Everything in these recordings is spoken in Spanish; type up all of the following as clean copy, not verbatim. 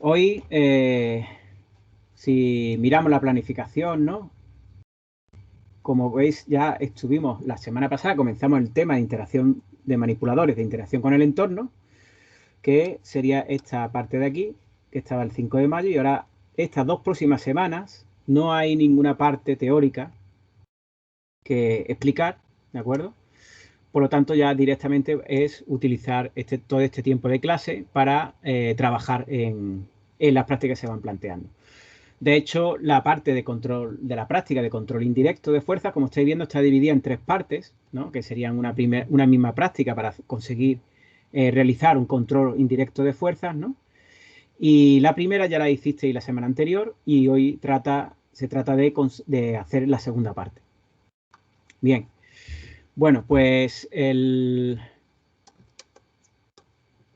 Hoy, si miramos la planificación, ¿no? Como veis, ya estuvimos la semana pasada, comenzamos el tema de interacción de manipuladores, de interacción con el entorno, que sería esta parte de aquí, que estaba el 5 de mayo, y ahora estas dos próximas semanas no hay ninguna parte teórica que explicar, ¿de acuerdo? Por lo tanto, ya directamente es utilizar todo este tiempo de clase para trabajar en las prácticas que se van planteando. De hecho, la parte de control de la práctica de control indirecto de fuerzas, como estáis viendo, está dividida en tres partes, ¿no? Que serían una misma práctica para conseguir realizar un control indirecto de fuerzas, ¿no? Y la primera ya la hicisteis la semana anterior y hoy se trata de hacer la segunda parte. Bien, bueno, pues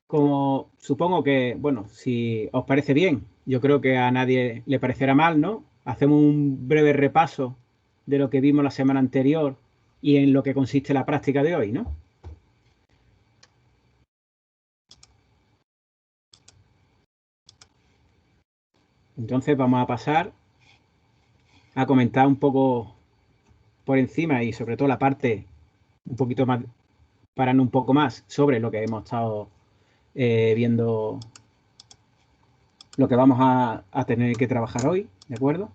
como supongo que, bueno, si os parece bien, yo creo que a nadie le parecerá mal, ¿no? Hacemos un breve repaso de lo que vimos la semana anterior y en lo que consiste la práctica de hoy, ¿no? Entonces vamos a pasar a comentar un poco por encima y sobre todo la parte un poquito más, parando un poco más sobre lo que hemos estado viendo, lo que vamos a tener que trabajar hoy, ¿de acuerdo?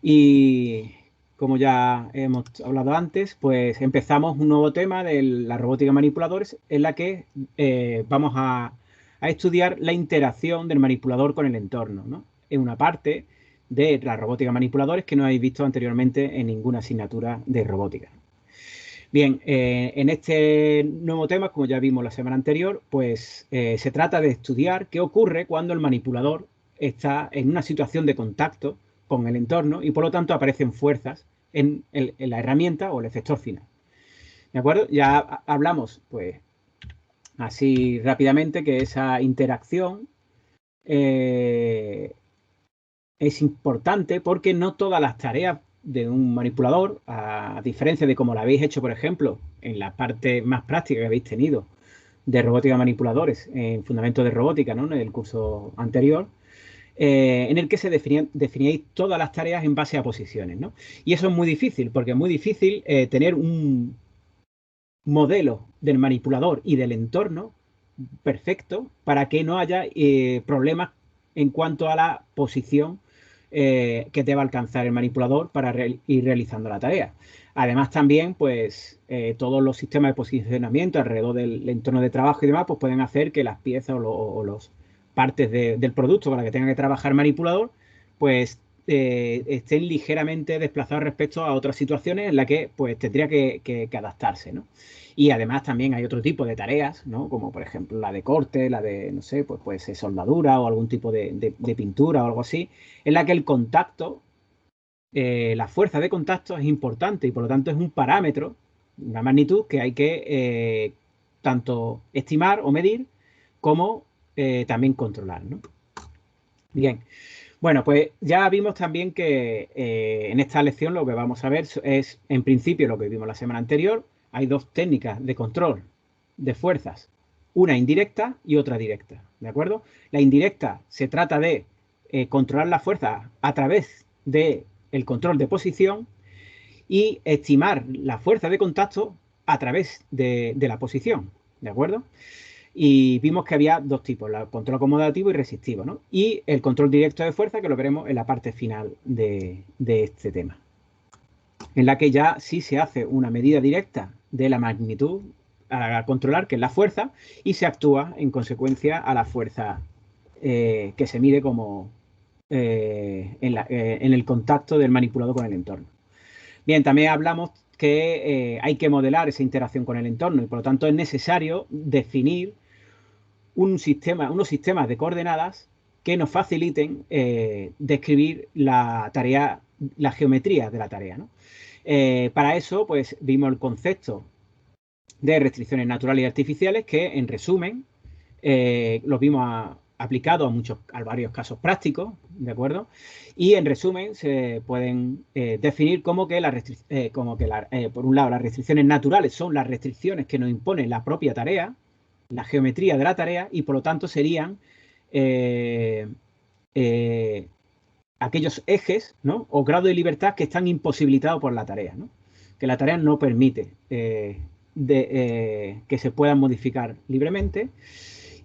Y como ya hemos hablado antes, pues empezamos un nuevo tema de la robótica manipuladores en la que vamos a estudiar la interacción del manipulador con el entorno, ¿no? Es una parte de la robótica manipuladores que no habéis visto anteriormente en ninguna asignatura de robótica. Bien, en este nuevo tema, como ya vimos la semana anterior, pues se trata de estudiar qué ocurre cuando el manipulador está en una situación de contacto con el entorno y por lo tanto aparecen fuerzas en la herramienta o el efector final. ¿De acuerdo? Ya hablamos, pues, así rápidamente que esa interacción es importante porque no todas las tareas de un manipulador, a diferencia de como lo habéis hecho, por ejemplo, en la parte más práctica que habéis tenido de robótica manipuladores, en fundamentos de robótica, ¿no? En el curso anterior, en el que se definíais todas las tareas en base a posiciones, ¿no? Y eso es muy difícil, porque es muy difícil tener un modelo del manipulador y del entorno perfecto para que no haya problemas en cuanto a la posición que deba alcanzar el manipulador para ir realizando la tarea. Además, también, pues, todos los sistemas de posicionamiento alrededor del entorno de trabajo y demás, pues pueden hacer que las piezas o los partes del producto con la que tenga que trabajar el manipulador, pues, estén ligeramente desplazados respecto a otras situaciones en las que, pues, tendría que adaptarse, ¿no? Y además también hay otro tipo de tareas, ¿no? Como por ejemplo la de corte, la de, no sé, pues puede ser soldadura o algún tipo de pintura o algo así, en la que el contacto, la fuerza de contacto es importante y por lo tanto es un parámetro, una magnitud que hay que tanto estimar o medir como también controlar, ¿no? Bien, bueno, pues ya vimos también que en esta lección lo que vamos a ver es, en principio, lo que vimos la semana anterior. Hay dos técnicas de control de fuerzas, una indirecta y otra directa, ¿de acuerdo? La indirecta se trata de controlar la fuerza a través del control de posición y estimar la fuerza de contacto a través de la posición, ¿de acuerdo? Y vimos que había dos tipos, el control acomodativo y resistivo, ¿no? Y el control directo de fuerza, que lo veremos en la parte final de este tema, en la que ya sí se hace una medida directa de la magnitud a controlar, que es la fuerza, y se actúa en consecuencia a la fuerza que se mide como en el contacto del manipulador con el entorno. Bien, también hablamos que hay que modelar esa interacción con el entorno y por lo tanto es necesario definir unos sistemas de coordenadas que nos faciliten describir la tarea, la geometría de la tarea, ¿no? Para eso, pues vimos el concepto de restricciones naturales y artificiales que, en resumen, los vimos aplicados a varios casos prácticos, ¿de acuerdo? Y en resumen se pueden definir como que, por un lado, las restricciones naturales son las restricciones que nos impone la propia tarea, la geometría de la tarea, y por lo tanto serían aquellos ejes, ¿no? O grados de libertad que están imposibilitados por la tarea, ¿no? Que la tarea no permite que se puedan modificar libremente.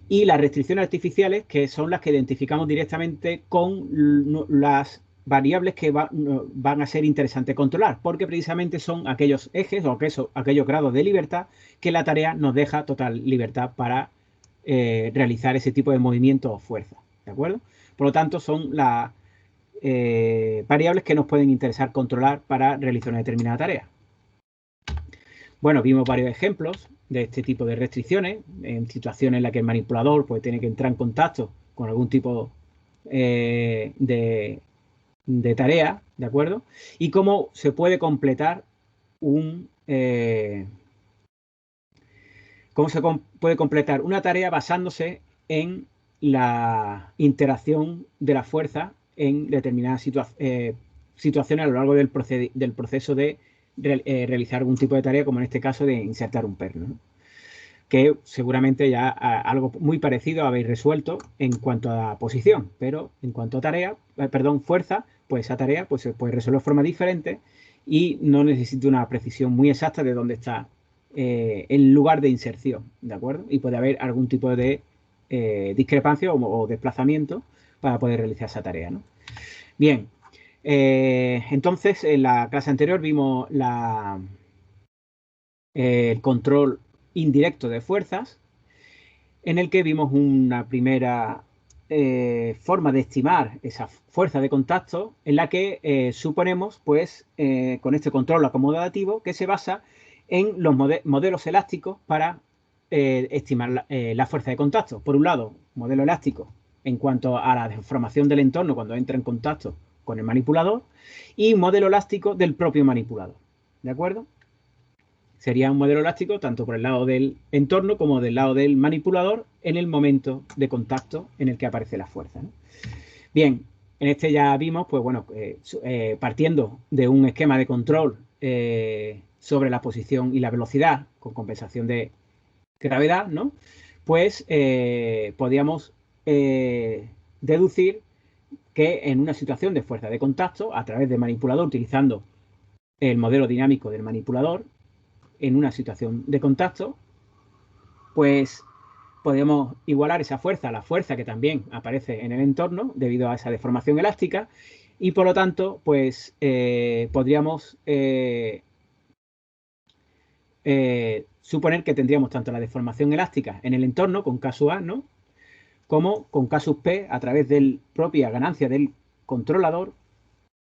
Y las restricciones artificiales, que son las que identificamos directamente con las variables que van a ser interesantes controlar, porque precisamente son aquellos ejes o aquellos grados de libertad que la tarea nos deja total libertad para realizar ese tipo de movimiento o fuerza, ¿de acuerdo? Por lo tanto, son las variables que nos pueden interesar controlar para realizar una determinada tarea. Bueno, vimos varios ejemplos de este tipo de restricciones en situaciones en las que el manipulador pues, tiene que entrar en contacto con algún tipo de tarea, ¿de acuerdo? Y cómo se puede completar puede completar una tarea basándose en la interacción de la fuerza en determinadas situaciones a lo largo del proceso de realizar algún tipo de tarea, como en este caso de insertar un perno, ¿no? Que seguramente ya algo muy parecido habéis resuelto en cuanto a posición, pero en cuanto a tarea, fuerza, pues esa tarea pues, se puede resolver de forma diferente y no necesita una precisión muy exacta de dónde está el lugar de inserción, ¿de acuerdo? Y puede haber algún tipo de discrepancia o desplazamiento para poder realizar esa tarea, ¿no? Bien, entonces en la clase anterior vimos el control indirecto de fuerzas, en el que vimos una primera forma de estimar esa fuerza de contacto, en la que suponemos, pues, con este control acomodativo, que se basa en los modelos elásticos para estimar la fuerza de contacto. Por un lado, modelo elástico en cuanto a la deformación del entorno cuando entra en contacto con el manipulador y modelo elástico del propio manipulador. ¿De acuerdo? Sería un modelo elástico tanto por el lado del entorno como del lado del manipulador en el momento de contacto en el que aparece la fuerza, ¿no? Bien, en este ya vimos, pues bueno, partiendo de un esquema de control sobre la posición y la velocidad con compensación de gravedad, ¿no? Pues podíamos deducir que en una situación de fuerza de contacto, a través del manipulador, utilizando el modelo dinámico del manipulador, en una situación de contacto, pues podemos igualar esa fuerza a la fuerza que también aparece en el entorno debido a esa deformación elástica y por lo tanto, pues podríamos suponer que tendríamos tanto la deformación elástica en el entorno con casus A, ¿no? Como con casus P, a través de la propia ganancia del controlador,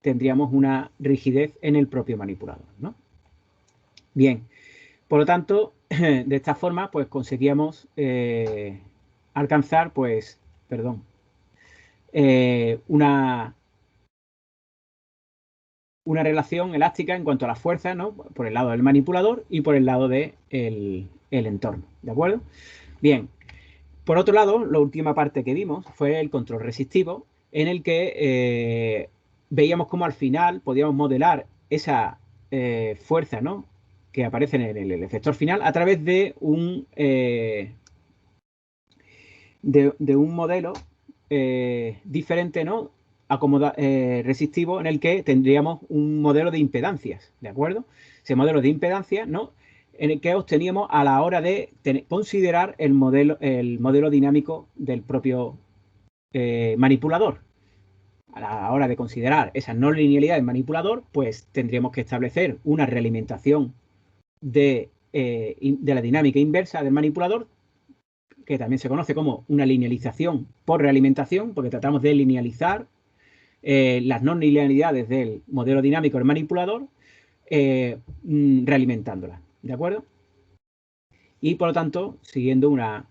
tendríamos una rigidez en el propio manipulador, ¿no? Bien, por lo tanto, de esta forma, pues conseguíamos alcanzar, pues, una relación elástica en cuanto a la fuerza, ¿no? Por el lado del manipulador y por el lado del entorno, ¿de acuerdo? Bien, por otro lado, la última parte que vimos fue el control resistivo, en el que veíamos cómo al final podíamos modelar esa fuerza, ¿no? Que aparece en el efector final a través de un modelo diferente, ¿no? Resistivo, en el que tendríamos un modelo de impedancias, ¿de acuerdo? Ese modelo de impedancias, ¿no? En el que obteníamos a la hora de considerar el modelo dinámico del propio manipulador. A la hora de considerar esa no linealidad del manipulador, pues tendríamos que establecer una realimentación de la dinámica inversa del manipulador, que también se conoce como una linealización por realimentación, porque tratamos de linealizar las no linealidades del modelo dinámico del manipulador, realimentándolas, ¿de acuerdo? Y por lo tanto, siguiendo una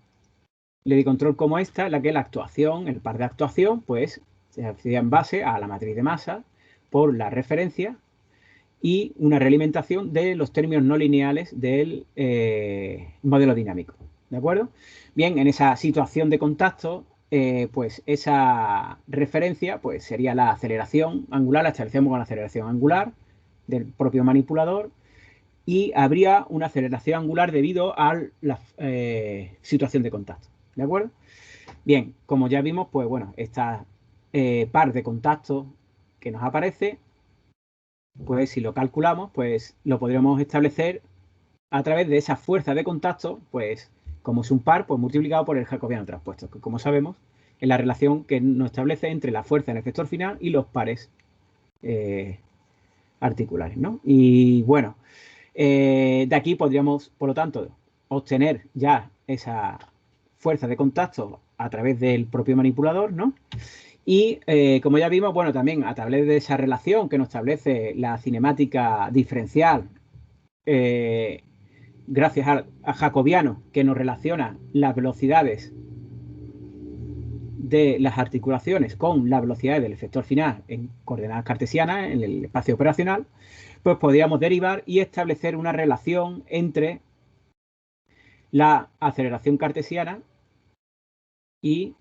ley de control como esta, en la que la actuación, el par de actuación, pues se hacía en base a la matriz de masa por la referencia y una realimentación de los términos no lineales del modelo dinámico, ¿de acuerdo? Bien, en esa situación de contacto, pues esa referencia pues sería la aceleración angular, la establecemos con la aceleración angular del propio manipulador y habría una aceleración angular debido a la situación de contacto, ¿de acuerdo? Bien, como ya vimos, pues bueno, esta par de contactos que nos aparece, pues si lo calculamos, pues lo podríamos establecer a través de esa fuerza de contacto, pues como es un par, pues multiplicado por el jacobiano traspuesto, que como sabemos es la relación que nos establece entre la fuerza en el efector final y los pares articulares, ¿no? Y bueno, de aquí podríamos, por lo tanto, obtener ya esa fuerza de contacto a través del propio manipulador, ¿no? Y como ya vimos, bueno, también a través de esa relación que nos establece la cinemática diferencial, gracias a jacobiano, que nos relaciona las velocidades de las articulaciones con la velocidad del efector final en coordenadas cartesianas, en el espacio operacional, pues podríamos derivar y establecer una relación entre la aceleración cartesiana y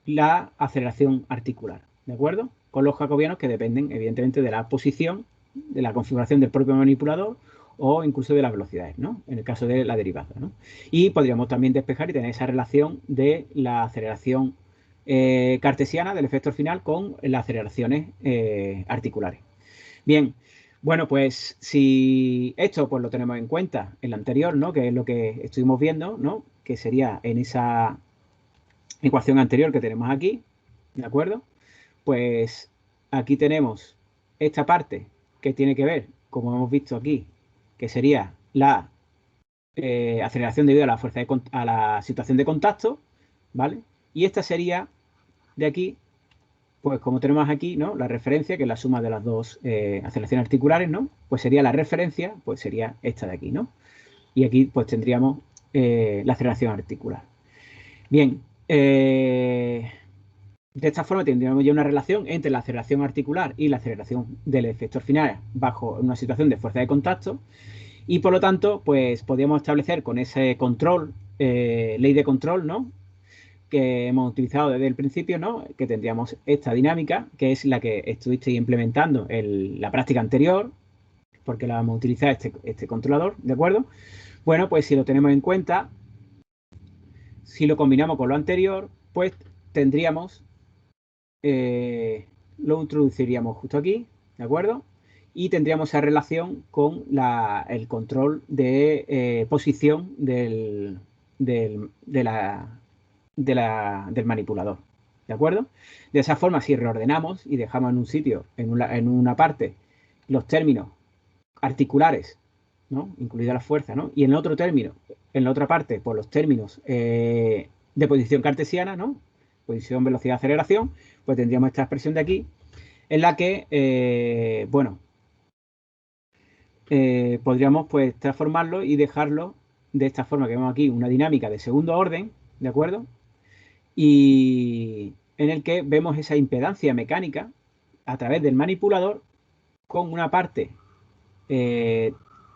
la aceleración articular, ¿de acuerdo? Con los jacobianos que dependen, evidentemente, de la posición, de la configuración del propio manipulador o incluso de las velocidades, ¿no? En el caso de la derivada, ¿no? Y podríamos también despejar y tener esa relación de la aceleración cartesiana del efector final con las aceleraciones articulares. Bien, bueno, pues si esto pues lo tenemos en cuenta en la anterior, ¿no? Que es lo que estuvimos viendo, ¿no? Que sería en esa ecuación anterior que tenemos aquí, ¿de acuerdo? Pues aquí tenemos esta parte que tiene que ver, como hemos visto aquí, que sería la aceleración debido a la fuerza a la situación de contacto, ¿vale? Y esta sería de aquí, pues como tenemos aquí, ¿no? La referencia, que es la suma de las dos aceleraciones articulares, ¿no? Pues sería la referencia, pues sería esta de aquí, ¿no? Y aquí pues tendríamos la aceleración articular. Bien, de esta forma tendríamos ya una relación entre la aceleración articular y la aceleración del efector final bajo una situación de fuerza de contacto y por lo tanto pues podríamos establecer con ese control, ley de control, ¿no? Que hemos utilizado desde el principio, ¿no? Que tendríamos esta dinámica que es la que estuvisteis implementando en la práctica anterior porque la vamos a utilizar este controlador, ¿de acuerdo? Bueno, pues si lo tenemos en cuenta, si lo combinamos con lo anterior, pues tendríamos lo introduciríamos justo aquí, ¿de acuerdo? Y tendríamos esa relación con el control de posición del, de la, del manipulador, ¿de acuerdo? De esa forma, si reordenamos y dejamos en un sitio, en una parte, los términos articulares, ¿no? Incluida la fuerza, ¿no? Y en otro término, en la otra parte, por los términos de posición cartesiana, ¿no? Posición, velocidad, aceleración, pues tendríamos esta expresión de aquí, en la que, bueno, podríamos pues transformarlo y dejarlo de esta forma que vemos aquí, una dinámica de segundo orden, ¿de acuerdo? Y en el que vemos esa impedancia mecánica a través del manipulador con una parte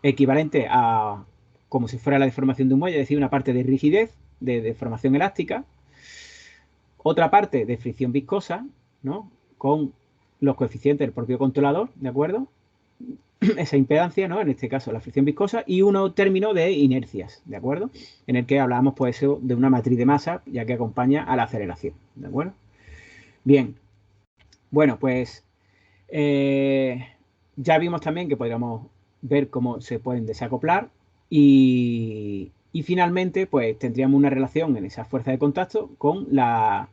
equivalente a como si fuera la deformación de un muelle, es decir, una parte de rigidez, de deformación elástica, otra parte de fricción viscosa, ¿no? Con los coeficientes del propio controlador, ¿de acuerdo? Esa impedancia, ¿no? En este caso la fricción viscosa y un término de inercias, ¿de acuerdo? En el que hablábamos pues eso de una matriz de masa ya que acompaña a la aceleración, ¿de acuerdo? Bien, bueno, pues ya vimos también que podríamos ver cómo se pueden desacoplar y finalmente pues tendríamos una relación en esa fuerza de contacto con la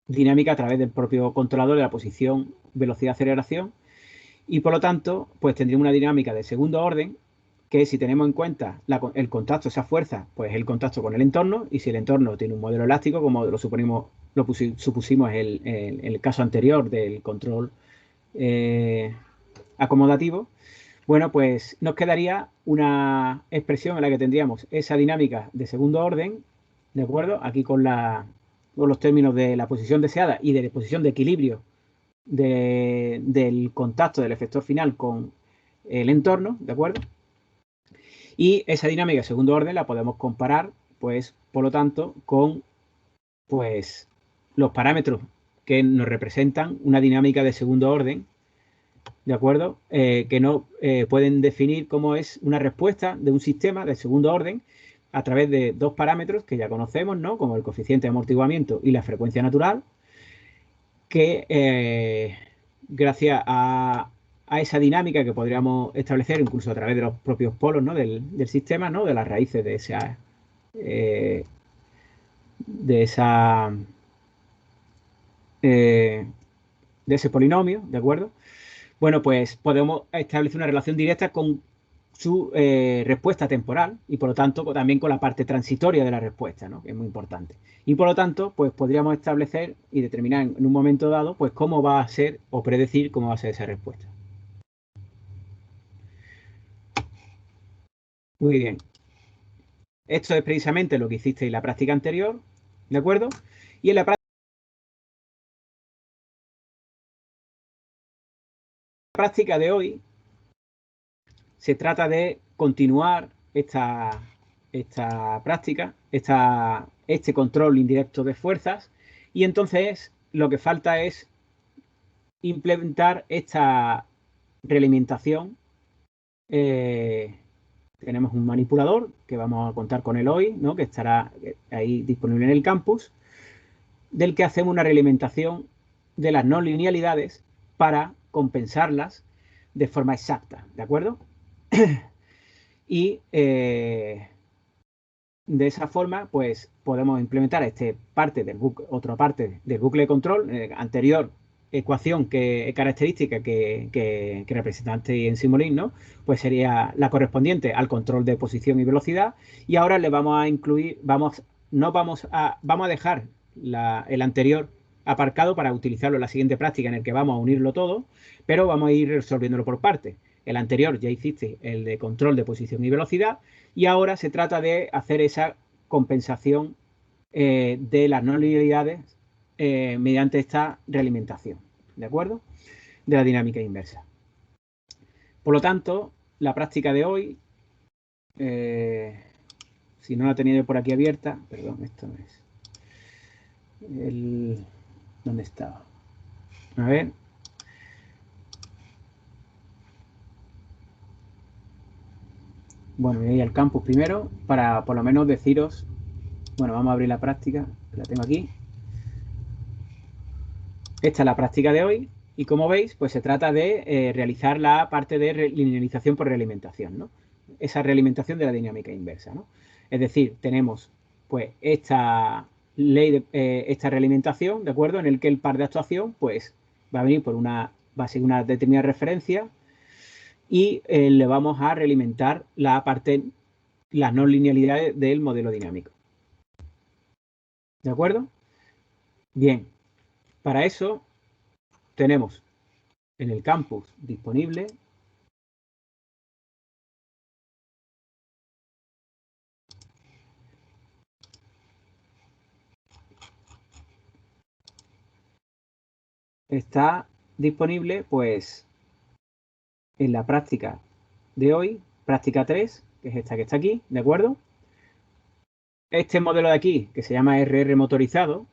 dinámica a través del propio controlador de la posición, velocidad, aceleración y por lo tanto pues tendríamos una dinámica de segundo orden que si tenemos en cuenta el contacto, esa fuerza, pues el contacto con el entorno y si el entorno tiene un modelo elástico como lo supusimos en el caso anterior del control acomodativo, bueno, pues nos quedaría una expresión en la que tendríamos esa dinámica de segundo orden, ¿de acuerdo? Aquí con los términos de la posición deseada y de la posición de equilibrio del contacto del efector final con el entorno, ¿de acuerdo? Y esa dinámica de segundo orden la podemos comparar, pues, por lo tanto, con pues, los parámetros que nos representan una dinámica de segundo orden, ¿de acuerdo? Que no pueden definir cómo es una respuesta de un sistema de segundo orden a través de dos parámetros que ya conocemos, ¿no? Como el coeficiente de amortiguamiento y la frecuencia natural, que gracias a esa dinámica que podríamos establecer incluso a través de los propios polos, ¿no? del sistema, ¿no? De las raíces de esa de ese polinomio, ¿de acuerdo? Bueno, pues podemos establecer una relación directa con su respuesta temporal y por lo tanto también con la parte transitoria de la respuesta, ¿no? Que es muy importante. Y por lo tanto, pues podríamos establecer y determinar en un momento dado, pues cómo va a ser o predecir cómo va a ser esa respuesta. Muy bien. Esto es precisamente lo que hiciste en la práctica anterior, ¿de acuerdo? Y en la práctica de hoy se trata de continuar esta práctica, este control indirecto de fuerzas, y entonces lo que falta es implementar esta realimentación. Tenemos un manipulador que vamos a contar con él hoy, ¿no? Que estará ahí disponible en el campus, del que hacemos una realimentación de las no linealidades para compensarlas de forma exacta, ¿de acuerdo? Y de esa forma, pues podemos implementar otra parte del bucle de control, anterior ecuación característica que representa antes en Simulink, ¿no? Pues sería la correspondiente al control de posición y velocidad. Y ahora le vamos a incluir, vamos a dejar el anterior aparcado para utilizarlo en la siguiente práctica en el que vamos a unirlo todo, pero vamos a ir resolviéndolo por partes. El anterior ya hiciste el de control de posición y velocidad, y ahora se trata de hacer esa compensación de las no linealidades mediante esta realimentación, ¿de acuerdo? De la dinámica inversa. Por lo tanto, la práctica de hoy, si no la tenía yo por aquí abierta, perdón, esto no es. ¿Dónde estaba? A ver. Bueno, voy a ir al campus primero para por lo menos deciros. Bueno, vamos a abrir la práctica, que la tengo aquí. Esta es la práctica de hoy y como veis, pues se trata de realizar la parte de linealización por realimentación, ¿no? Esa realimentación de la dinámica inversa, ¿no? Es decir, tenemos pues esta esta realimentación, ¿de acuerdo? En el que el par de actuación pues va a venir va a ser una determinada referencia y le vamos a realimentar las no linealidades del modelo dinámico. ¿De acuerdo? Bien, para eso tenemos en el campus disponible está disponible pues en la práctica de hoy, práctica 3, que es esta que está aquí, ¿de acuerdo? Este modelo de aquí, que se llama RR motorizado,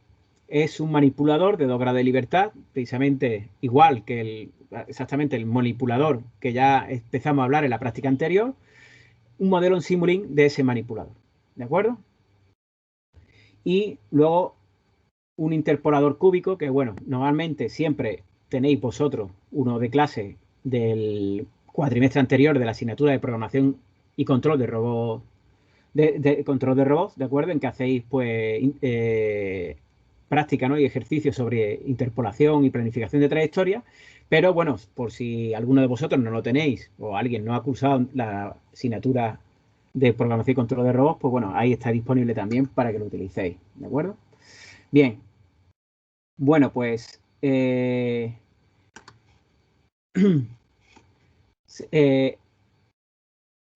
es un manipulador de 2 grados de libertad, precisamente igual que exactamente el manipulador que ya empezamos a hablar en la práctica anterior, un modelo en Simulink de ese manipulador, ¿de acuerdo? Y luego un interpolador cúbico que, bueno, normalmente siempre tenéis vosotros uno de clase del cuatrimestre anterior de la asignatura de programación y control de robots, control de robots, ¿de acuerdo? En que hacéis, pues, práctica, ¿no? Y ejercicios sobre interpolación y planificación de trayectoria. Pero bueno, por si alguno de vosotros no lo tenéis o alguien no ha cursado la asignatura de programación y control de robots, pues bueno, ahí está disponible también para que lo utilicéis, ¿de acuerdo? Bien, bueno, pues en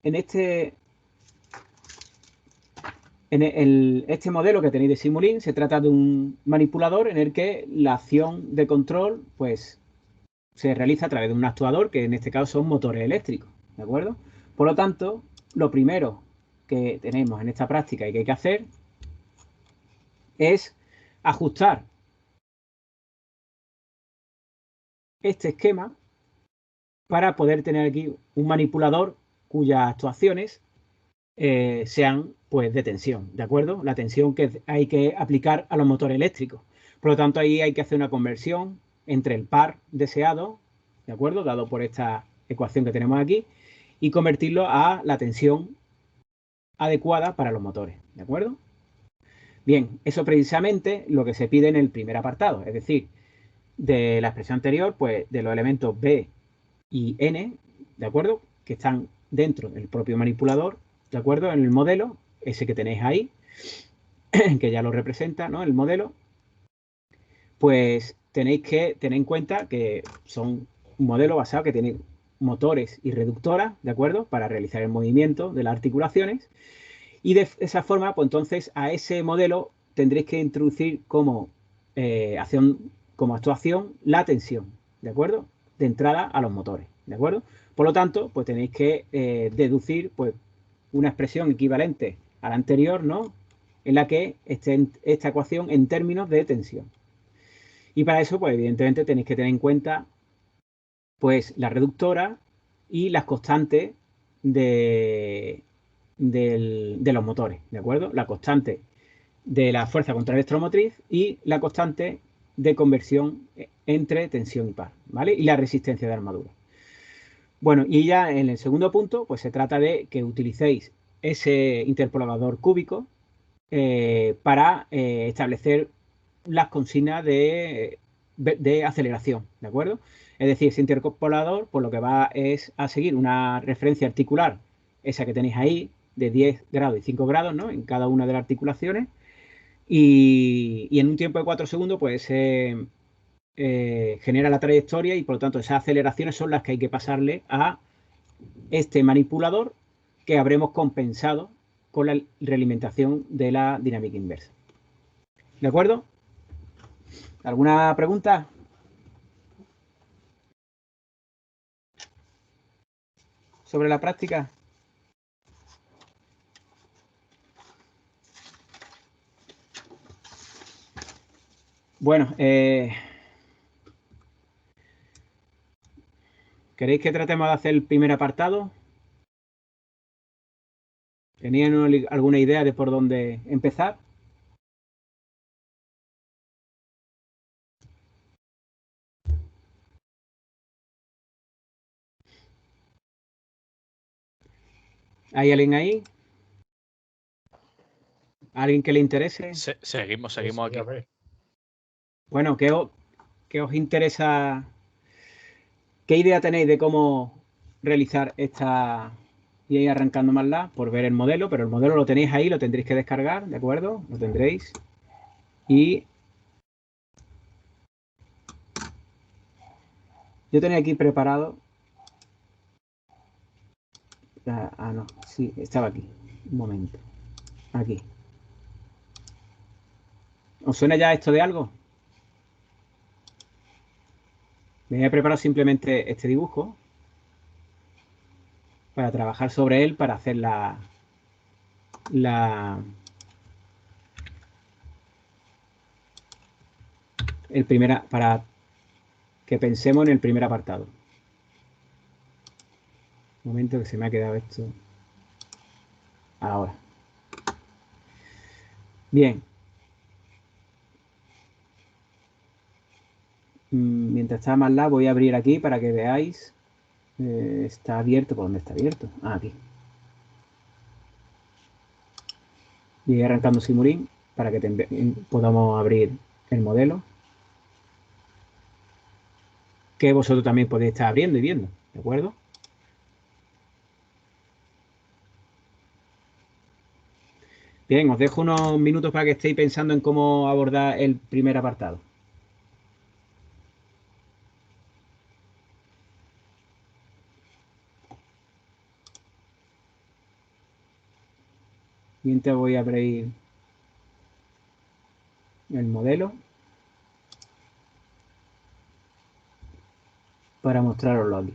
este modelo que tenéis de Simulink se trata de un manipulador en el que la acción de control pues se realiza a través de un actuador, que en este caso son motores eléctricos, ¿de acuerdo? Por lo tanto, lo primero que tenemos en esta práctica y que hay que hacer es ajustar este esquema para poder tener aquí un manipulador cuyas actuaciones sean pues de tensión, ¿de acuerdo? La tensión que hay que aplicar a los motores eléctricos. Por lo tanto, ahí hay que hacer una conversión entre el par deseado, ¿de acuerdo? Dado por esta ecuación que tenemos aquí, y convertirlo a la tensión adecuada para los motores, ¿de acuerdo? Bien, eso precisamente lo que se pide en el primer apartado, es decir, de la expresión anterior, pues de los elementos B y N, ¿de acuerdo? Que están dentro del propio manipulador, ¿de acuerdo? En el modelo, ese que tenéis ahí, que ya lo representa, ¿no? El modelo, pues tenéis que tener en cuenta que son un modelo basado que tiene motores y reductoras, ¿de acuerdo? Para realizar el movimiento de las articulaciones. Y de esa forma, pues entonces a ese modelo tendréis que introducir como actuación la tensión, ¿de acuerdo? De entrada a los motores, ¿de acuerdo? Por lo tanto, pues tenéis que deducir pues, una expresión equivalente a la anterior, ¿no? En la que esté esta ecuación en términos de tensión. Y para eso, pues evidentemente tenéis que tener en cuenta pues la reductora y las constantes de los motores, ¿de acuerdo? La constante de la fuerza contravectoromotriz y la constante de conversión entre tensión y par, ¿vale? Y la resistencia de armadura. Bueno, y ya en el segundo punto, pues se trata de que utilicéis ese interpolador cúbico para establecer las consignas de aceleración, ¿de acuerdo? Es decir, ese interpolador, pues lo que va es a seguir una referencia articular, esa que tenéis ahí, de 10 grados y 5 grados, ¿no? En cada una de las articulaciones. Y en un tiempo de 4 segundos, pues genera la trayectoria y por lo tanto esas aceleraciones son las que hay que pasarle a este manipulador que habremos compensado con la realimentación de la dinámica inversa. ¿De acuerdo? ¿Alguna pregunta? Sobre la práctica. Bueno, ¿queréis que tratemos de hacer el primer apartado? ¿Tenían alguna idea de por dónde empezar? ¿Hay alguien ahí? ¿Alguien que le interese? Seguimos Sí, aquí. a ver. Bueno, ¿qué os interesa? ¿Qué idea tenéis de cómo realizar esta y ir arrancando más la por ver el modelo? Pero el modelo lo tenéis ahí, lo tendréis que descargar, ¿de acuerdo? Lo tendréis. Y yo tenía aquí preparado. No, sí, estaba aquí. Un momento. Aquí. ¿Os suena ya esto de algo? Me he preparado simplemente este dibujo para trabajar sobre él, para hacer para que pensemos en el primer apartado. Un momento que se me ha quedado esto. Ahora. Bien. Mientras está más la voy a abrir aquí para que veáis. Está abierto. ¿Por dónde está abierto? Aquí. Y arrancando Simurín para que podamos abrir el modelo. Que vosotros también podéis estar abriendo y viendo. ¿De acuerdo? Bien, os dejo unos minutos para que estéis pensando en cómo abordar el primer apartado. Mientras voy a abrir el modelo para mostraroslo aquí.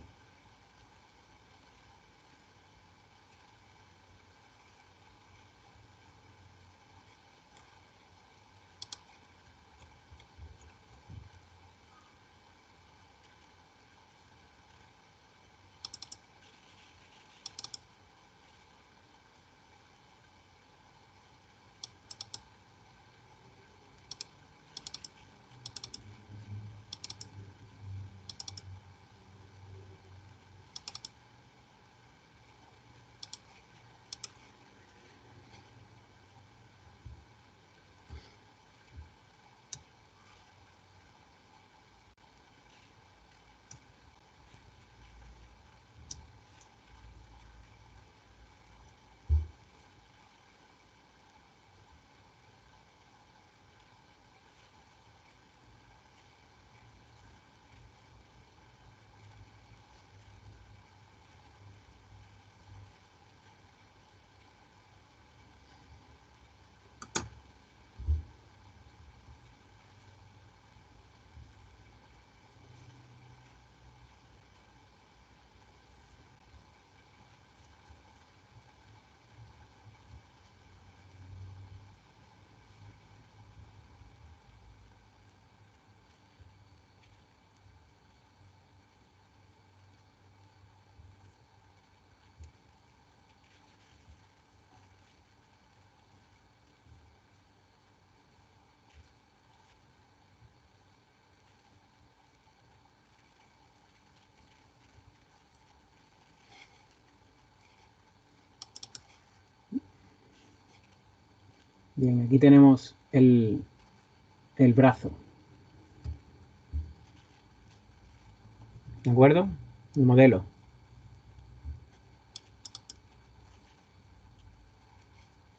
Bien, aquí tenemos el brazo. ¿De acuerdo? El modelo.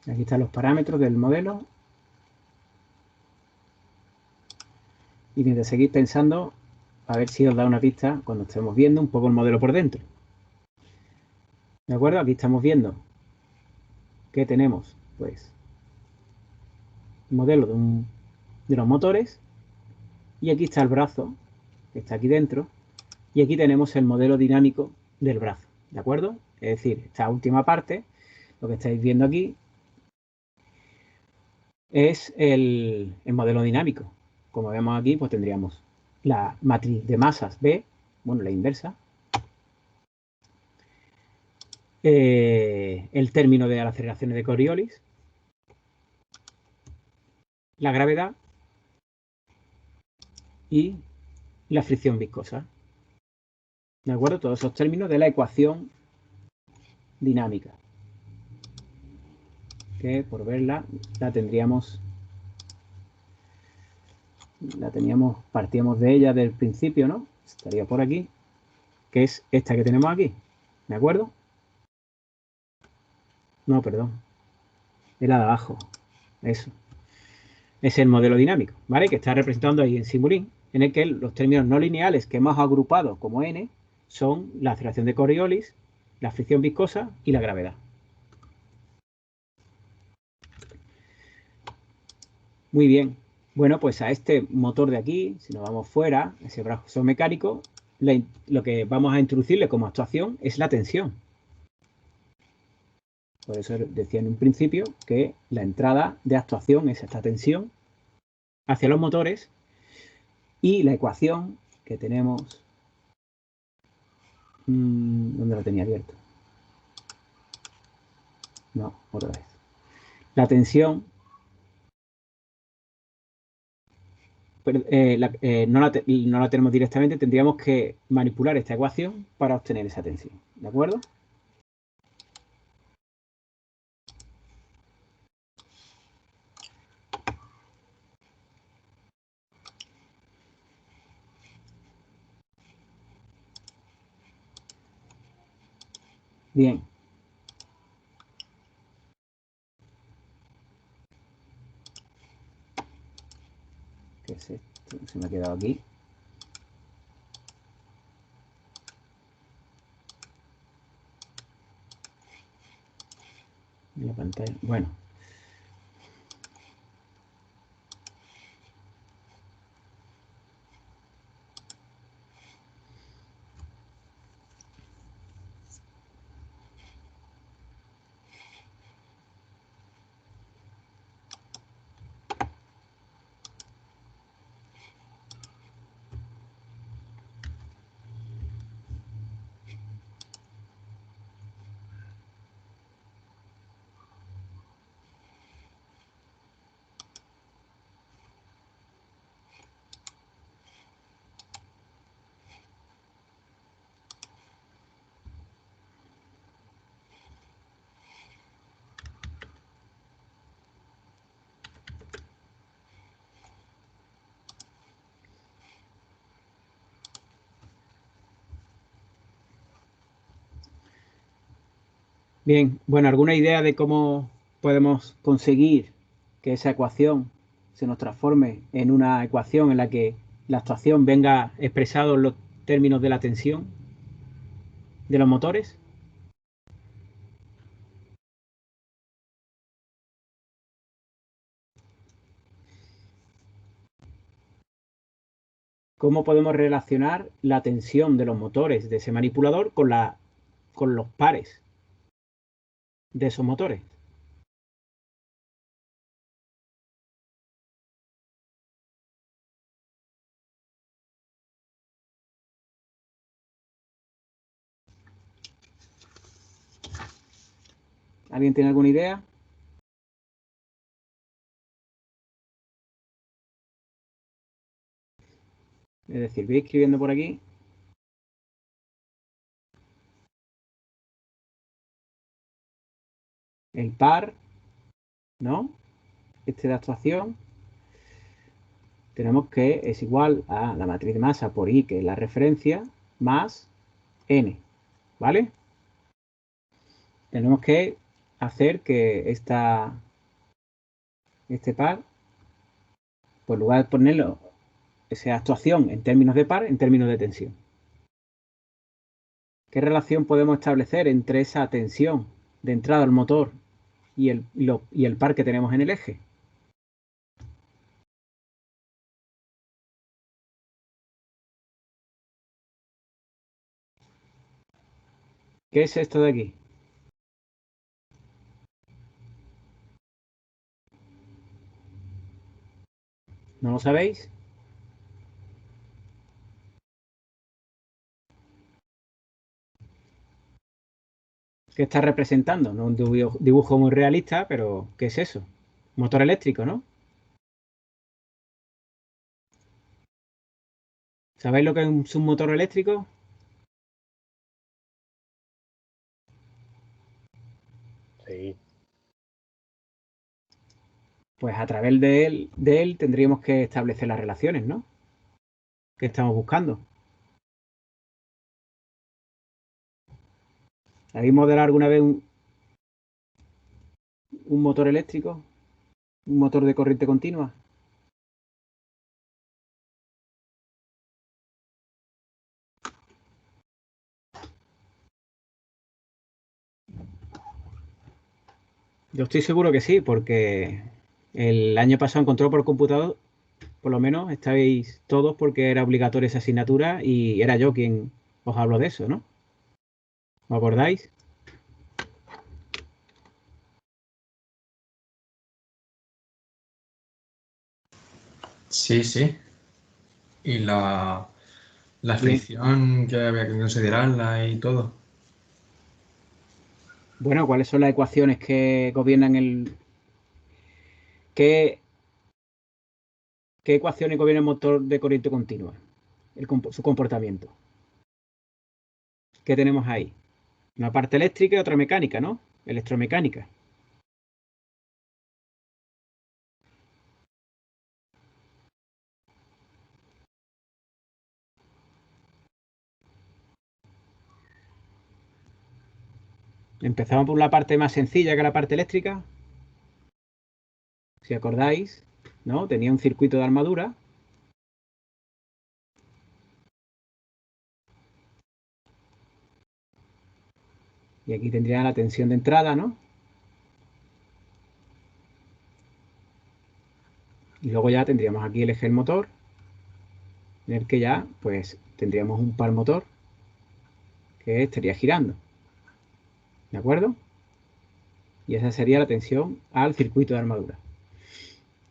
Aquí están los parámetros del modelo. Y mientras seguís pensando, a ver si os da una pista cuando estemos viendo un poco el modelo por dentro. ¿De acuerdo? Aquí estamos viendo que tenemos, pues, el modelo de los motores. Y aquí está el brazo, que está aquí dentro. Y aquí tenemos el modelo dinámico del brazo. ¿De acuerdo? Es decir, esta última parte, lo que estáis viendo aquí, es el modelo dinámico. Como vemos aquí, pues tendríamos la matriz de masas B, bueno, la inversa, el término de las aceleraciones de Coriolis, la gravedad y la fricción viscosa. ¿De acuerdo? Todos esos términos de la ecuación dinámica. Que por verla la partíamos de ella del principio, ¿no? Estaría por aquí, que es esta que tenemos aquí. ¿De acuerdo? No, perdón. Es la de abajo. Eso. Es el modelo dinámico, ¿vale? Que está representando ahí en Simulink, en el que los términos no lineales que hemos agrupado como n son la aceleración de Coriolis, la fricción viscosa y la gravedad. Muy bien. Bueno, pues a este motor de aquí, si nos vamos fuera, ese brazo mecánico, lo que vamos a introducirle como actuación es la tensión. Por eso decía en un principio que la entrada de actuación es esta tensión hacia los motores y la ecuación que tenemos... ¿Dónde lo tenía abierto? No, otra vez. La tensión no la tenemos directamente, tendríamos que manipular esta ecuación para obtener esa tensión. ¿De acuerdo? Bien. ¿Qué es esto? Se me ha quedado aquí. En la pantalla. Bueno. Bien, bueno, ¿alguna idea de cómo podemos conseguir que esa ecuación se nos transforme en una ecuación en la que la actuación venga expresado en los términos de la tensión de los motores? ¿Cómo podemos relacionar la tensión de los motores de ese manipulador con los pares de esos motores? ¿Alguien tiene alguna idea? Es decir, voy escribiendo por aquí. El par, ¿no? este de actuación, tenemos que es igual a la matriz de masa por I, que es la referencia, más N, ¿vale? Tenemos que hacer que este par, pues en lugar de ponerlo, esa actuación en términos de par, en términos de tensión. ¿Qué relación podemos establecer entre esa tensión de entrada al motor y el par que tenemos en el eje? ¿Qué es esto de aquí? ¿No lo sabéis? ¿Qué está representando? No un dibujo muy realista, pero ¿qué es eso? Motor eléctrico, ¿no? ¿Sabéis lo que es un motor eléctrico? Sí. Pues a través de él tendríamos que establecer las relaciones, ¿no? Que estamos buscando. ¿Habéis modelado alguna vez un motor eléctrico? ¿Un motor de corriente continua? Yo estoy seguro que sí, porque el año pasado encontró por computador, por lo menos estáis todos porque era obligatoria esa asignatura y era yo quien os habló de eso, ¿no? ¿Os acordáis? Sí, sí. Y la Bien. fricción que había que considerarla y todo. Bueno, ¿cuáles son las ecuaciones que gobiernan ¿Qué, qué ecuaciones gobiernan el motor de corriente continua? Su comportamiento. ¿Qué tenemos ahí? Una parte eléctrica y otra mecánica, ¿no? Electromecánica. Empezamos por la parte más sencilla, que es la parte eléctrica. Si acordáis, ¿no? Tenía un circuito de armadura. Y aquí tendría la tensión de entrada, ¿no? Y luego ya tendríamos aquí el eje del motor, en el que ya, pues, tendríamos un par motor que estaría girando. ¿De acuerdo? Y esa sería la tensión al circuito de armadura.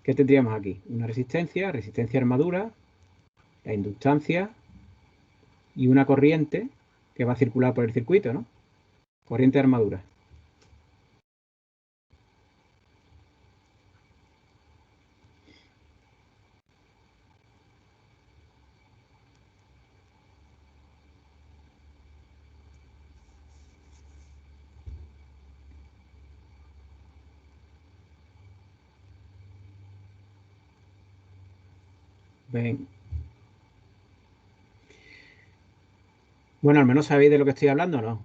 ¿Qué tendríamos aquí? Una resistencia a armadura, la inductancia y una corriente que va a circular por el circuito, ¿no? Corriente de armadura. Ven. Bueno, al menos sabéis de lo que estoy hablando, ¿no?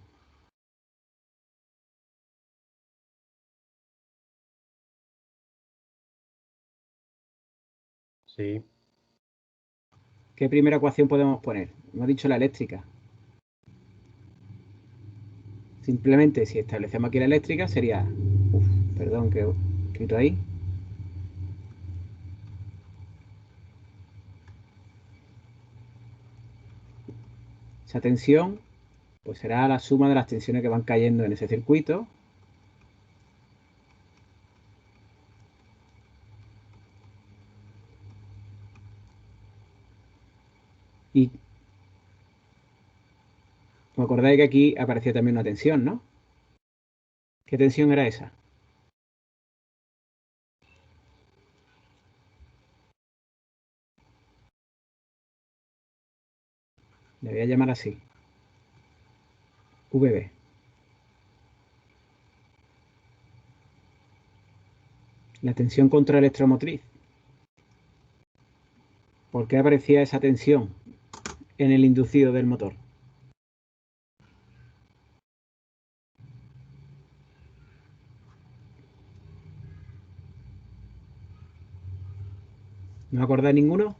Sí. ¿Qué primera ecuación podemos poner? Hemos dicho la eléctrica. Simplemente si establecemos aquí la eléctrica sería... Uf, perdón, que he escrito ahí. Esa tensión pues será la suma de las tensiones que van cayendo en ese circuito. Y os acordáis que aquí aparecía también una tensión, ¿no? ¿Qué tensión era esa? Le voy a llamar así. VB. La tensión contraelectromotriz. ¿Por qué aparecía esa tensión en el inducido del motor? ¿No acordáis ninguno?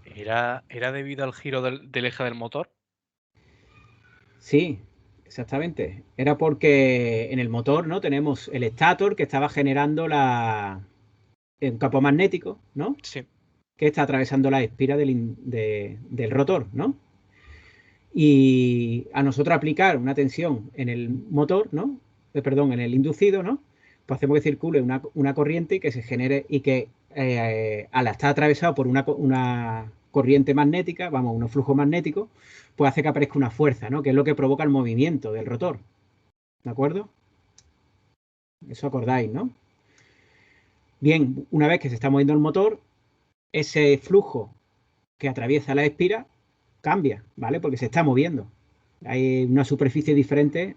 ¿Era debido al giro del eje del motor? Sí, exactamente. Era porque en el motor, ¿no? Tenemos el estator que estaba generando un campo magnético, ¿no? Sí. Que está atravesando la espira del rotor, ¿no? Y a nosotros aplicar una tensión en el motor, ¿no? Perdón, en el inducido, ¿no? Pues hacemos que circule una corriente y que se genere y que al estar atravesado por una corriente magnética, vamos, un flujo magnético, pues hace que aparezca una fuerza, ¿no? Que es lo que provoca el movimiento del rotor. ¿De acuerdo? Eso acordáis, ¿no? Bien, una vez que se está moviendo el motor, ese flujo que atraviesa la espira cambia, ¿vale? Porque se está moviendo. Hay una superficie diferente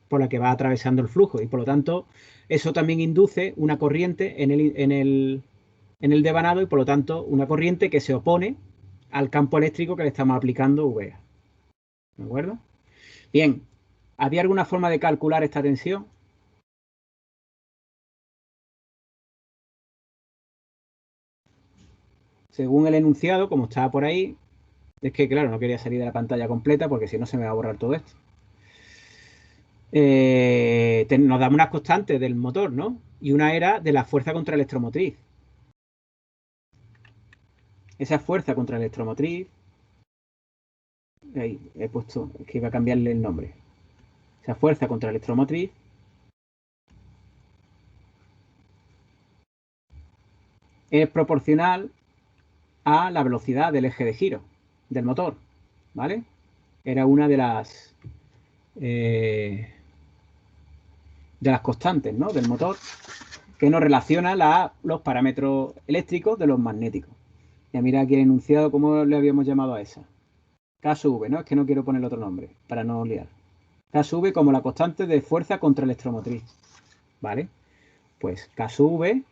por la que va atravesando el flujo y por lo tanto eso también induce una corriente en el devanado y por lo tanto una corriente que se opone al campo eléctrico que le estamos aplicando VA. ¿De acuerdo? Bien, ¿había alguna forma de calcular esta tensión? Según el enunciado, como estaba por ahí, es que claro, no quería salir de la pantalla completa porque si no se me va a borrar todo esto. Nos damos unas constantes del motor, ¿no? Y una era de la fuerza contraelectromotriz. Esa fuerza contraelectromotriz, ahí he puesto, es que iba a cambiarle el nombre. Esa fuerza contraelectromotriz es proporcional a la velocidad del eje de giro del motor, ¿vale? Era una de las constantes, ¿no? Del motor que nos relaciona los parámetros eléctricos de los magnéticos. Ya mira aquí el enunciado, ¿cómo le habíamos llamado a esa? KSV, ¿no? Es que no quiero poner otro nombre para no liar. KSV como la constante de fuerza contraelectromotriz, ¿vale? Pues KSV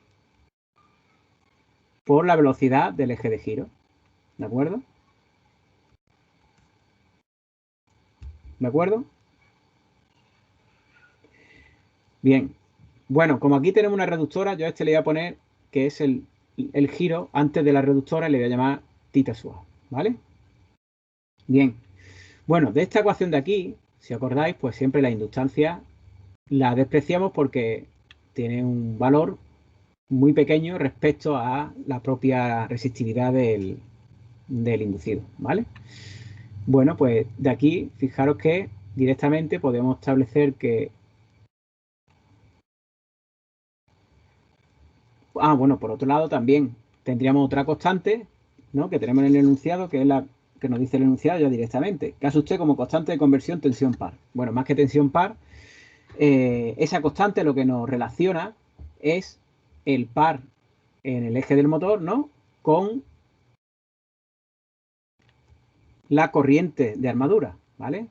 por la velocidad del eje de giro, ¿de acuerdo? ¿De acuerdo? Bien. Bueno, como aquí tenemos una reductora, yo a este le voy a poner que es el giro antes de la reductora y le voy a llamar tita suave, ¿vale? Bien. Bueno, de esta ecuación de aquí, si acordáis, pues siempre la inductancia la despreciamos porque tiene un valor muy pequeño respecto a la propia resistividad del inducido, ¿vale? Bueno, pues de aquí, fijaros que directamente podemos establecer que... Ah, bueno, por otro lado también tendríamos otra constante, ¿no? Que tenemos en el enunciado, que es la que nos dice el enunciado ya directamente. ¿Qué hace usted como constante de conversión tensión par? Bueno, más que tensión par, esa constante lo que nos relaciona es el par en el eje del motor, ¿no? Con la corriente de armadura, ¿vale?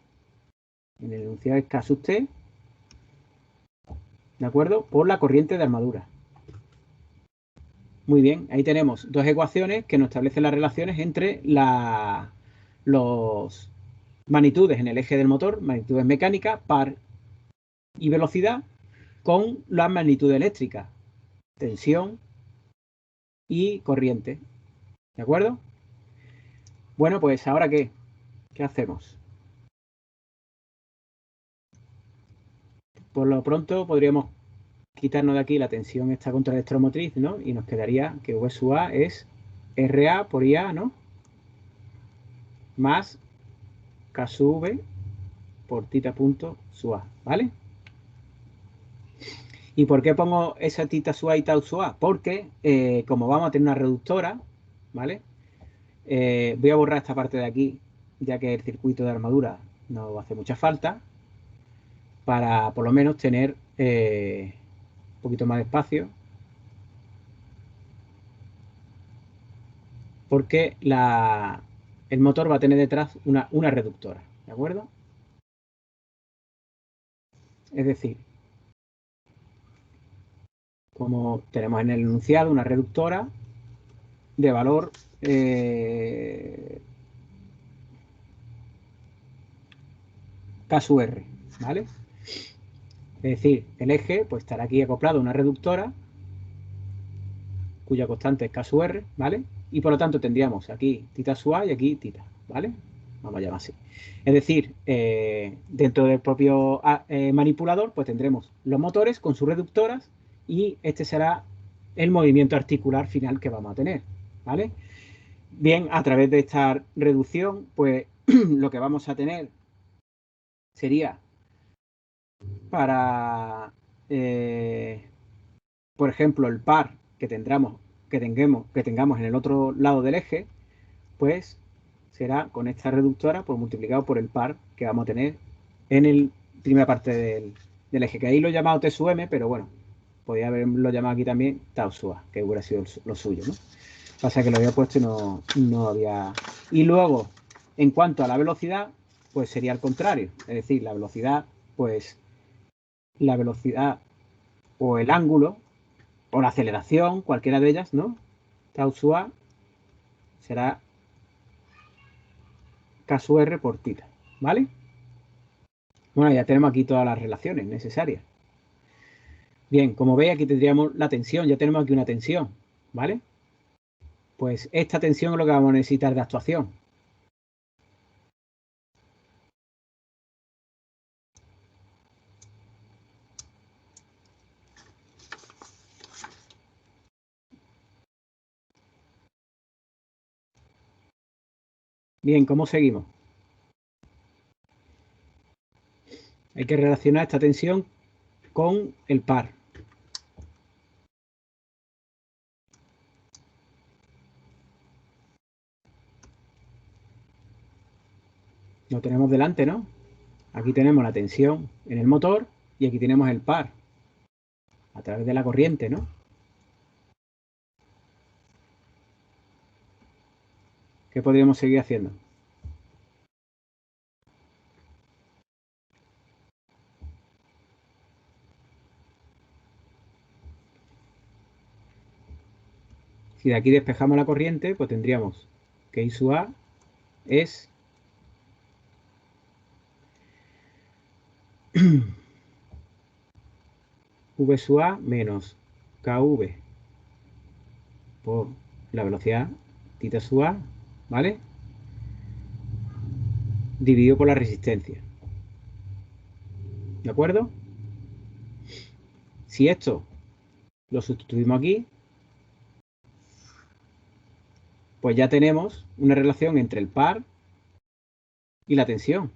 En el enunciado es caso usted, ¿de acuerdo? Por la corriente de armadura. Muy bien, ahí tenemos dos ecuaciones que nos establecen las relaciones entre los magnitudes en el eje del motor, magnitudes mecánicas, par y velocidad, con las magnitudes eléctricas, tensión y corriente. ¿De acuerdo? Bueno, pues ahora ¿qué? ¿Qué hacemos? Por lo pronto podríamos quitarnos de aquí la tensión esta contraelectromotriz, ¿no? Y nos quedaría que V sub A es RA por IA, ¿no? Más K sub V por tita punto sub A, ¿vale? ¿Y por qué pongo esa tita sub A y tau sub A? Porque como vamos a tener una reductora, ¿vale? Voy a borrar esta parte de aquí, ya que el circuito de armadura no hace mucha falta, para por lo menos tener un poquito más de espacio. Porque el motor va a tener detrás una reductora, ¿de ¿De acuerdo? Es decir, como tenemos en el enunciado una reductora de valor K sub R, ¿vale? Es decir, el eje pues estará aquí acoplado a una reductora cuya constante es K sub R, ¿vale? Y por lo tanto tendríamos aquí tita sub A y aquí tita, ¿vale? Vamos a llamar así. Es decir, dentro del propio manipulador pues tendremos los motores con sus reductoras y este será el movimiento articular final que vamos a tener, ¿vale? Bien, a través de esta reducción pues lo que vamos a tener sería para, por ejemplo, el par que tengamos en el otro lado del eje, pues será con esta reductora pues multiplicado por el par que vamos a tener en la primera parte del eje, que ahí lo he llamado T sub M, pero bueno, podría haberlo llamado aquí también tau sub A, que hubiera sido lo suyo, ¿no? Pasa que lo había puesto y no había... Y luego, en cuanto a la velocidad, pues sería al contrario, es decir, la velocidad o el ángulo o la aceleración, cualquiera de ellas, ¿no? Tau sub A será K sub R por tita, ¿vale? Bueno, ya tenemos aquí todas las relaciones necesarias. Bien, como veis, aquí tendríamos la tensión, ya tenemos aquí una tensión, ¿vale? Pues esta tensión es lo que vamos a necesitar de actuación. Bien, ¿cómo seguimos? Hay que relacionar esta tensión con el par. Lo tenemos delante, ¿no? Aquí tenemos la tensión en el motor y aquí tenemos el par a través de la corriente, ¿no? ¿Qué podríamos seguir haciendo? Si de aquí despejamos la corriente, pues tendríamos que I sub A es V sub A menos KV por la velocidad tita sub A, ¿vale? Dividido por la resistencia. ¿De acuerdo? Si esto lo sustituimos aquí, pues ya tenemos una relación entre el par y la tensión.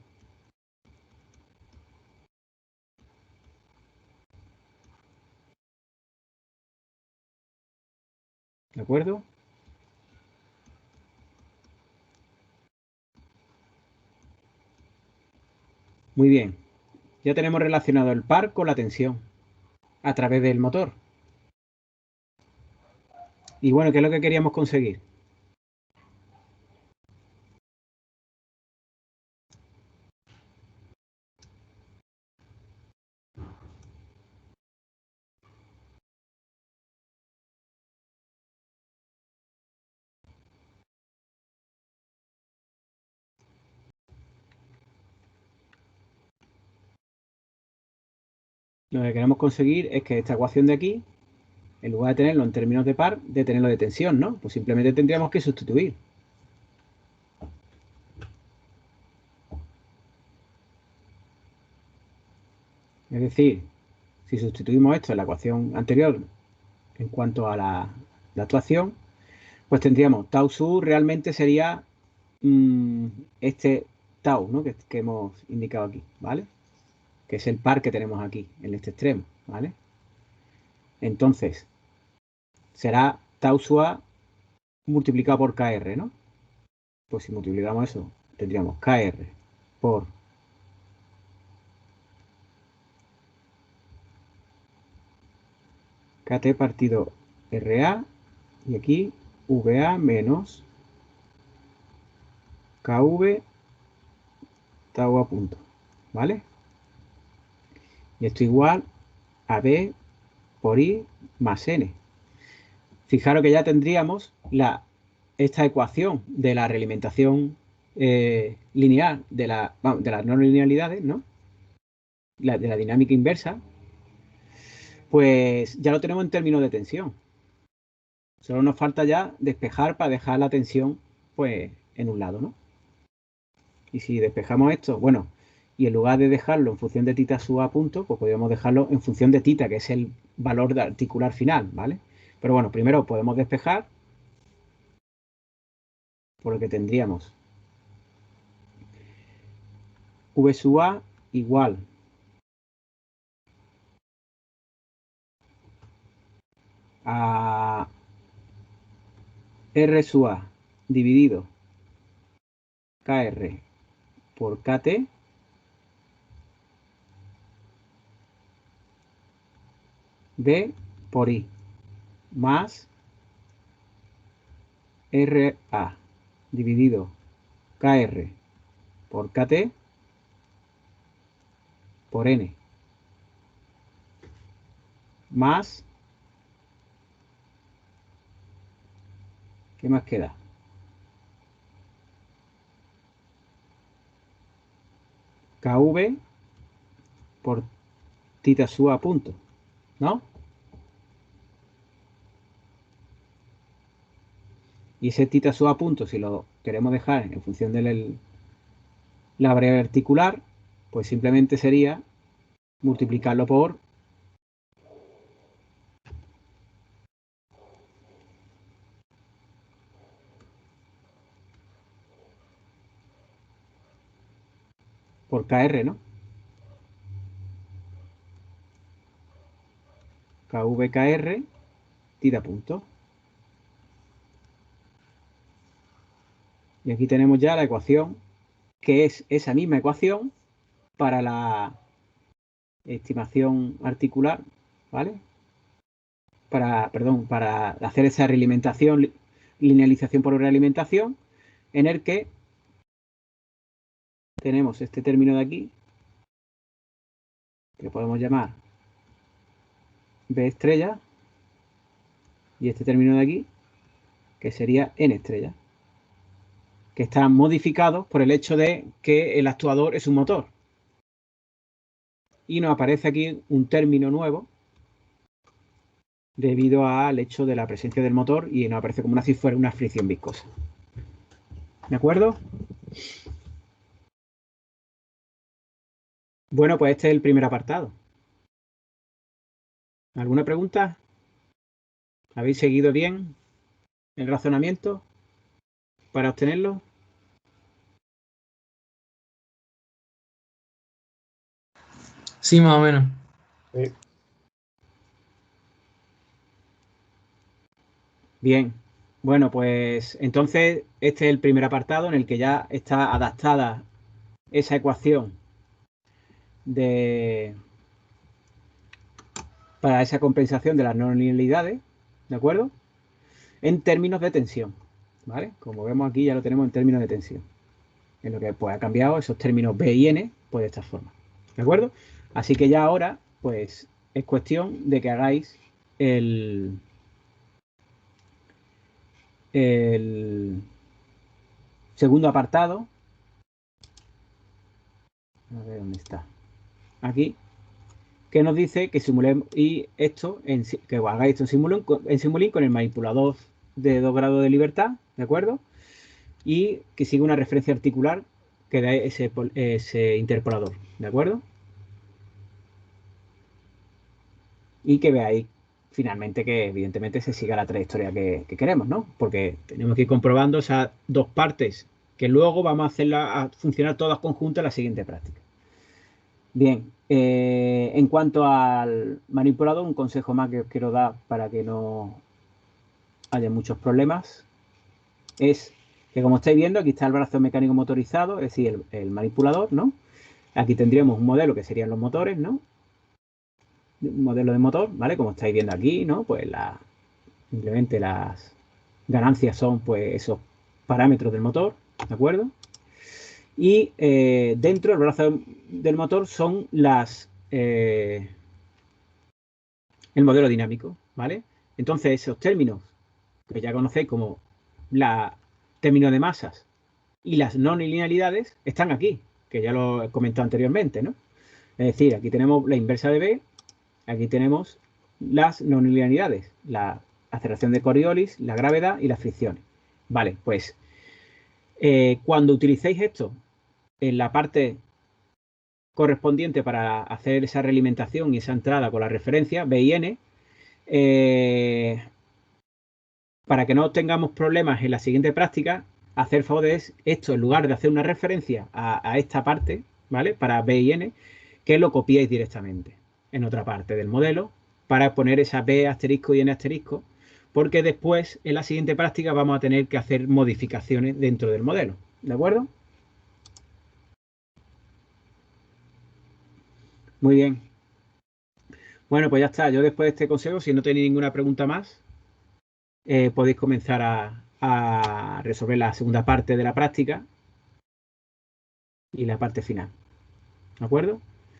¿De acuerdo? Muy bien. Ya tenemos relacionado el par con la tensión a través del motor. Y bueno, ¿qué es lo que queríamos conseguir? Lo que queremos conseguir es que esta ecuación de aquí, en lugar de tenerlo en términos de par, de tenerlo de tensión, ¿no? Pues simplemente tendríamos que sustituir. Es decir, si sustituimos esto en la ecuación anterior en cuanto a la actuación, pues tendríamos tau sub realmente sería este tau, ¿no? que hemos indicado aquí, ¿vale? Que es el par que tenemos aquí, en este extremo, ¿vale? Entonces, será tau sub A multiplicado por KR, ¿no? Pues si multiplicamos eso, tendríamos KR por KT partido RA y aquí VA menos KV tau a punto, ¿vale? Y esto igual a B por I más N. Fijaros que ya tendríamos esta ecuación de la realimentación lineal de las no linealidades, ¿no? De la dinámica inversa, pues ya lo tenemos en términos de tensión. Solo nos falta ya despejar para dejar la tensión pues en un lado, ¿no? Y si despejamos esto, bueno, y en lugar de dejarlo en función de tita sub a punto, pues podríamos dejarlo en función de tita, que es el valor de articular final, ¿vale? Pero bueno, primero podemos despejar, por lo que tendríamos V sub A igual a R sub A dividido KR por KT B por I más RA dividido KR por KT por N más, ¿qué más queda? KV por tita sub a punto, ¿no? Y ese tita sub a punto, si lo queremos dejar en función de la variable articular, pues simplemente sería multiplicarlo por KR, ¿no? KVKR tita punto. Y aquí tenemos ya la ecuación, que es esa misma ecuación para la estimación articular, ¿vale? Para hacer esa realimentación, linealización por realimentación, en el que tenemos este término de aquí, que podemos llamar B estrella, y este término de aquí, que sería N estrella, que están modificados por el hecho de que el actuador es un motor. Y nos aparece aquí un término nuevo debido al hecho de la presencia del motor y nos aparece como si fuera una fricción viscosa. ¿De acuerdo? Bueno, pues este es el primer apartado. ¿Alguna pregunta? ¿Habéis seguido bien el razonamiento para obtenerlo? Sí, más o menos. Sí. Bien. Bueno, pues entonces este es el primer apartado en el que ya está adaptada esa ecuación para esa compensación de las no linealidades, ¿de acuerdo? En términos de tensión, ¿vale? Como vemos aquí ya lo tenemos en términos de tensión, en lo que pues ha cambiado esos términos B y N pues de esta forma, ¿de acuerdo? Así que ya ahora pues es cuestión de que hagáis el segundo apartado. A ver dónde está. Aquí, que nos dice que simulemos y esto, que hagáis esto en Simulink con el manipulador de 2 grados de libertad, ¿de acuerdo? Y que siga una referencia articular que da ese interpolador, ¿de acuerdo? Y que veáis finalmente que evidentemente se siga la trayectoria que queremos, ¿no? Porque tenemos que ir comprobando esas dos partes que luego vamos a hacerlas a funcionar todas conjuntas en la siguiente práctica. Bien, en cuanto al manipulador, un consejo más que os quiero dar para que no haya muchos problemas es que, como estáis viendo, aquí está el brazo mecánico motorizado, es decir, el manipulador, ¿no? Aquí tendríamos un modelo que serían los motores, ¿no? Un modelo de motor, ¿vale? Como estáis viendo aquí, ¿no? Pues simplemente las ganancias son pues esos parámetros del motor, ¿de acuerdo? Y dentro del brazo del motor son el modelo dinámico, ¿vale? Entonces, esos términos que ya conocéis como la término de masas y las no linealidades están aquí, que ya lo he comentado anteriormente, ¿no? Es decir, aquí tenemos la inversa de B, aquí tenemos las no linealidades, la aceleración de Coriolis, la gravedad y las fricciones. Vale, pues cuando utilicéis esto en la parte correspondiente para hacer esa realimentación y esa entrada con la referencia B y N, para que no tengamos problemas en la siguiente práctica, hacer favor de esto, en lugar de hacer una referencia a esta parte, ¿vale? Para B y N, que lo copiéis directamente en otra parte del modelo para poner esa B asterisco y N asterisco, porque después en la siguiente práctica vamos a tener que hacer modificaciones dentro del modelo, ¿de acuerdo? Muy bien. Bueno, pues ya está. Yo después de este consejo, si no tenéis ninguna pregunta más, podéis comenzar a resolver la segunda parte de la práctica y la parte final. ¿De acuerdo?